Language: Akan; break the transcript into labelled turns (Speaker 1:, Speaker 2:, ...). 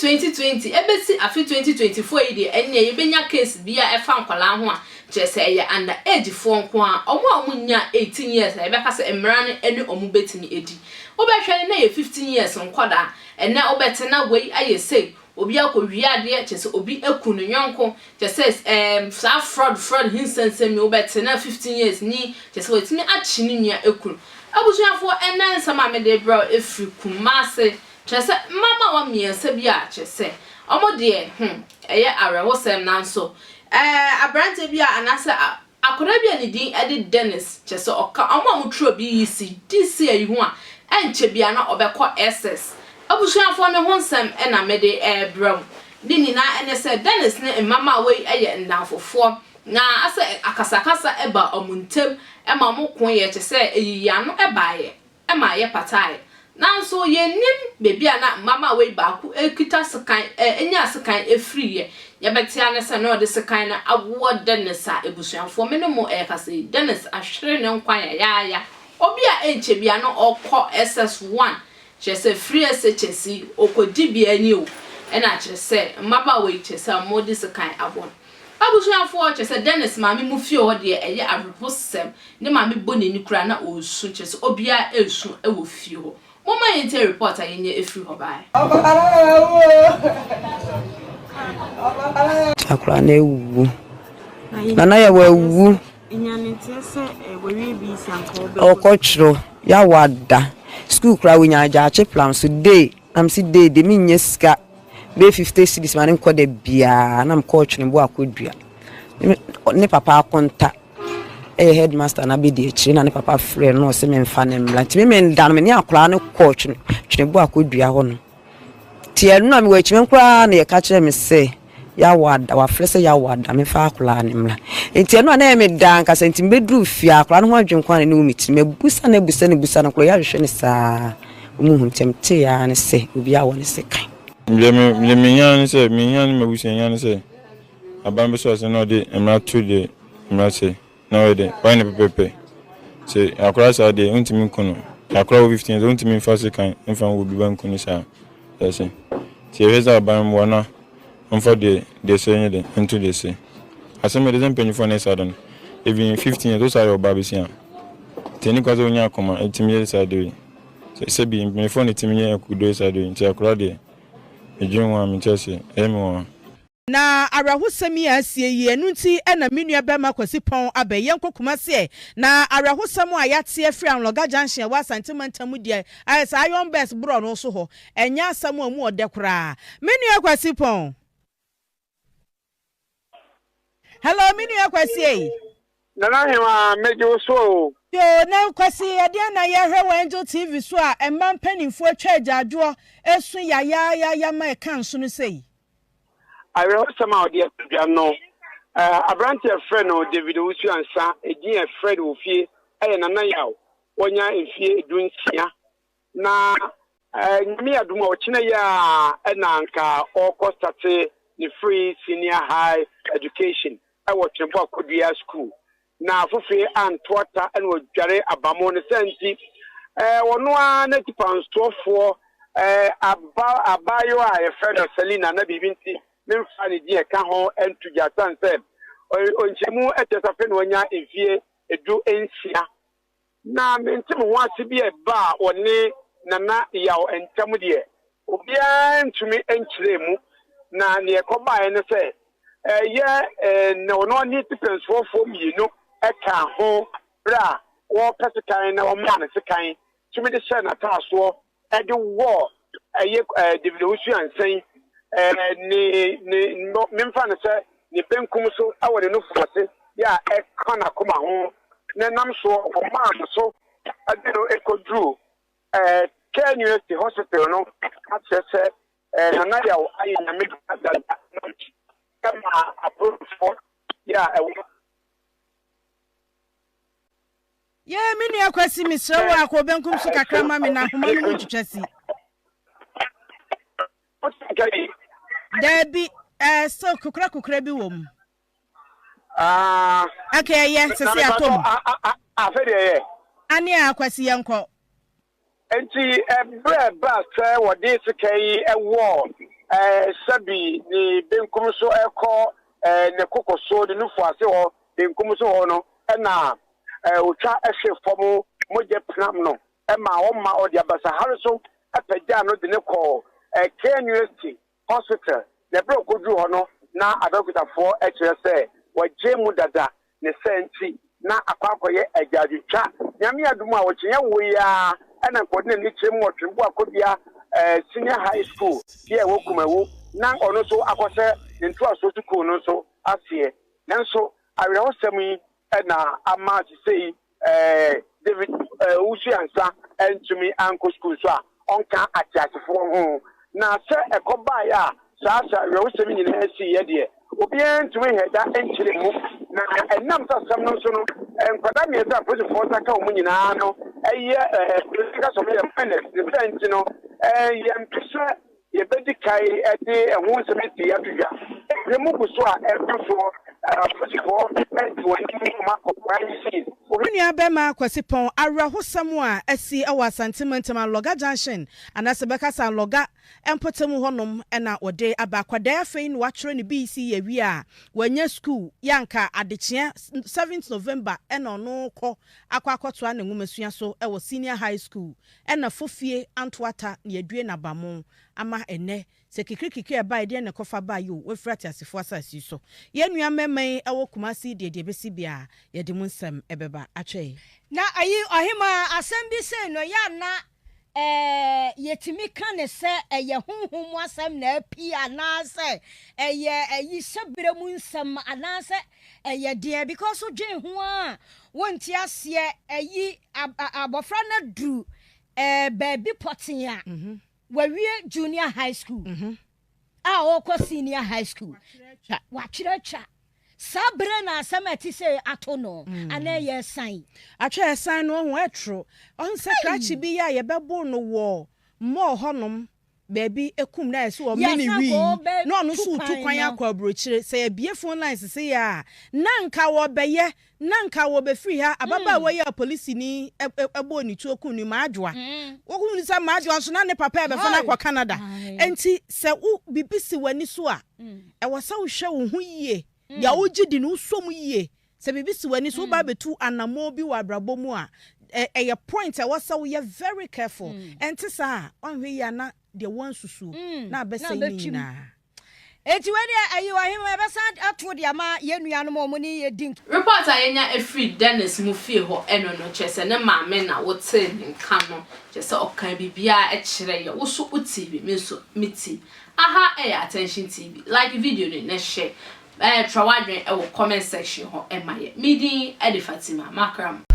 Speaker 1: 2020 ebesi afi 2024 yi de enye yebenya case bia efa nkwala ho a chese eye under age fo nko a omo nya 18 years ebeka se emran ene omu betimi edi obehwe na ye 15 years nkoda ene obetena wei aye say obi akowia de chese obi ekunu nyonko chese sa fraud hinsensem obetena 15 years ni chese wetimi achini nya ekunu abusuafo enen sama me de bro efri kumase chese mama wa miense bia chese omo de eye arewosem nanso abrante bia anase akora bia ne din edi Dennis chese oka omo amutro bi yisi disi ayi ho a enche bia na obekọ SS abusuafo me honsem na me de bro dini na ene se Dennis ne mama we eye ndanfofo na ase akasakasa eba omuntem ema mo kon ye chese eyiya no ebaye ema ye pataye nanso ye nim bebia na mama we baaku ekita sekan enya sekan efri ye betia ne se no de sekan na awo Dennis a ebusuafo me no mo kase Dennis ahwere ne nkwan ya obi a enche bia no okọ SS1 chese free SHC okodi bia ni o ena chese mama we chese modi sekan abon abusuafo chese Dennis mami mu fie ho de eye abrosem ne mami boneni kura na osu chese obi a esu e wo fie ho mama yente report ayenye efri ho bai
Speaker 2: chakura na ewu nana ya wewu okochro ya wada school kra winya aja plan so day am si day de minye ska be 50 cedis man nko de bia na mkoch ne bo akodua ne papa akonta headmaster na be de chiri na ne papa friend no se me mfa ne mla ti me ndan me ne akora ne coach ne twene bo akodua ho no ti enu na me wa chime nkora na ye ka kire me se ya wada wa flese ya wada me fa akora ne mla enti enu na me dan ka senti me bedru fia akora no ho adwenkwa ne umiti me busa na kro ya hwehwe ne saa umuhu temte ya ne se obi a woni se kan
Speaker 3: Minyani say, Minyani Mabusian say, a bamboo was another, and not 2 days. Say, no, why not pepe? Say, across our day, untimin cono. Across 15, untimin first kind, and found will be one conisa. Yes, see, here's our bam one, and for the they say, until they say. I said, doesn't penny for next sudden. Even 15, those are your babies here. Tenicas on your command, 18 years I do. So, say, being me for 18 years, could do as I do into a crowd.
Speaker 4: Na arahusemi asie ye nunti na menua bema kwasi pon abeyen KUMASI na arahusemu ayate afri anloga junction wa sentimental dia ayesa iron best bro no so ho enya asemu amu odekura menua kwasi pon. Hello menua kwasi
Speaker 5: Nana hema mejo so
Speaker 4: yo na kwasi ade na ye hwe Angel TV so a emman panimfo atwa ajo esu ya ma kan so no sei
Speaker 5: I will some out there no abrante friend no David Usu ansa edin e Fred ofie e nana yaw wonya efie edunsia na nyame aduma ochina ya na nka okostate ni free senior high education I was in Bokodia school na fufe antwata en wodware abamo ne senti wono a na tipans tofo abayo a ye Fred Selina na bibinti memfa ne die ka ho entuja sanse onchemu etesafe no nya efie edu ensia na mentim ho asibi e ba one nana yaw entam de obia ntumi enchiremu na ne ekoba ene se no ni tipans fo mienu eka ho bra wo pesekan na wo man sekan tumi de share na taso e de wo David Usu ansen ni memfa ne se ni benkum so awore no fose ya e kana koma ho na nam so o man so adero ekodru University Hospital no access nana ya ayi na me kama approve for ya
Speaker 4: mini akwasi misrewo akobenkum so kakra ma me na homa no twetwasi Debi so kukra bi wom okay yeah sese atom
Speaker 5: afede ye
Speaker 4: ani akwasi yenko
Speaker 5: enti bre ba se wode sekai ewo sabi ni benkum so ekọ ne kokoso de no fo ase ho benkum so ho no na otwa ehwe fom moje pram no ma wo ma odi abasa hareso apagya no de ne ko KUMASI hospital the bro kodu ho no na adokutafo ekire se waje mu dada ne senti na akwakoye agyadutwa nyame adumu a wo kyenye wo ya na kodine ni kyem wo twembo akobia senior high school here wo kumawu na ono so akose ntu aso school no so asie nanso awe ho sami na ama sei David usu ansa entumi anko school so a onka atiasefo ho na se ekoba ya sasa awe ho sami nyina asi ye de obi entumi heda enkyire mu na enam tasam no so no enkwada mi eza police force aka omu nyina no eye police so me finance defense no ye mpisa ye bedi kai ede ehun semeti ya tuja remu buso a ebuso police force and ma corporation
Speaker 4: Onua bema kwasipon arahosam a asi ewa santimental loga junction anase bekasa loga empotemu honom na ode abakwada afein wachro ne BC ye wi a wanya school yanka adechia 7th November na ono kọ akwakoto na nwumasua so ewo senior high school na fofie antwata ne adue na bamo ama ene sekikirikiki eba ide ne kofa ba yo wefrati asefo asasi so ye nua memmen ewo kumasi de besi bia ye de munsem ebeba atwe
Speaker 6: na ayi ohima asem bi se no ya na yetimi kan se eye honhom asem na api anase ayi sebere munsem anase de because o dwen ho a wonti ase ayi abofra na dru baby potin a wawie junior high school a oko senior high school wa chiracha sabre na asamati se atono ana ye san
Speaker 4: atwa san no ho etro on se krachi bi ya ye bebo no wo mo honom baby ekum na ese o mini wi no no so tu kwan akwa brochire se ye bie phone lines se ya nanka wo beye nanka wo be free ha ababa wo ya police ni ebo ni tu okun ni maadwa wo kun ni sa maadwa so na ne papa e be fa na kwa Canada enti se u bibisi wani so a e wo sa wo hwe wo hu yie ya ugidi no som yie se bibisi wani so ba betu anamo bi wa brabo mu a e point e wo sa wo ye very careful enti sa onhwe ya na de one susu na besa ni na
Speaker 6: eti we de ayi wahima e besa ato de ama ye nuanom omo ni ye din
Speaker 1: report ayenya efri Dennis mu fie ho eno no chese ne maame na wote nka no chese okan bibia e kire ye wo so TV me so miti aha attention TV like video ni na share trawadwen e wo comment section ho e maye midi e de Fatima Makram